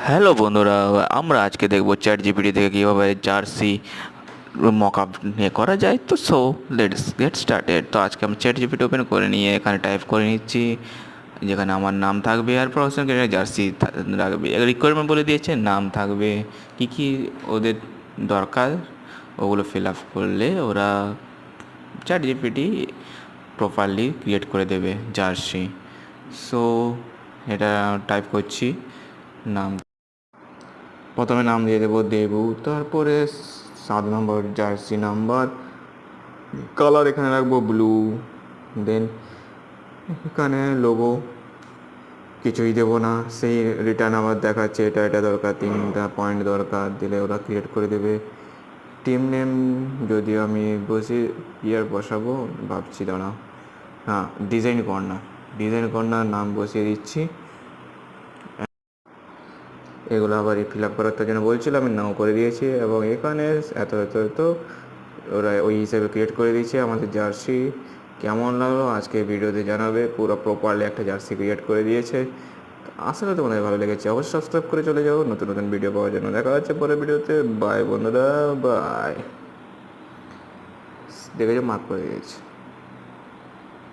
Hello বন্ধুরা, আমরা আজকে দেখব চ্যাট জিপিটি থেকে কীভাবে জার্সি মকআপ নিয়ে করা যায়। তো লেটস গেট স্টার্টেড। তো আজকে আমি চ্যাট জিপিটি ওপেন করে নিয়ে এখানে টাইপ করে নিচ্ছি, যেখানে আমার নাম থাকবে আর প্রফেশন জার্সি রাখবে। রিকোয়ারমেন্ট বলে দিয়েছে, নাম থাকবে, কী কী ওদের দরকার ওগুলো ফিল আপ করলে ওরা চ্যাট জিপিটি প্রপারলি ক্রিয়েট করে দেবে জার্সি। সো এটা টাইপ করছি, নাম প্রথমে নাম দিয়ে দেবো দেবু, তারপরে 7 নম্বর জার্সি নাম্বার, কালার এখানে রাখবো ব্লু, দেন এখানে লোগো কিছুই দেবো না, সেই রিটার্ন আবার দেখাচ্ছে এটা এটা দরকার, 3টা পয়েন্ট দরকার, দিলে ওরা ক্রিয়েট করে দেবে। টিম নেম যদিও আমি বসে ইয়ার বসাবো ভাবছি, দাঁড়াও, হ্যাঁ ডিজাইন কর্নার নাম বসিয়ে দিচ্ছি। এগুলো আবার ফিল আপ করার জন্য বলছিলাম, আমি নাও করে দিয়েছি এবং এখানে এত এত এত ওরা ওই হিসেবে ক্রিয়েট করে দিয়েছে। আমাদের জার্সি কেমন লাগলো আজকে ভিডিওতে জানাবে, পুরো প্রপারলি একটা জার্সি ক্রিয়েট করে দিয়েছে। আশা করি তোমাদের ভালো লেগেছে, অবশ্যই সাবস্ক্রাইব করে চলে যাও নতুন নতুন ভিডিও পাওয়ার জন্য। দেখা হচ্ছে পরের ভিডিওতে। বাই বন্ধুরা, বাই। দেখেছো মার্ক করে দিয়েছে।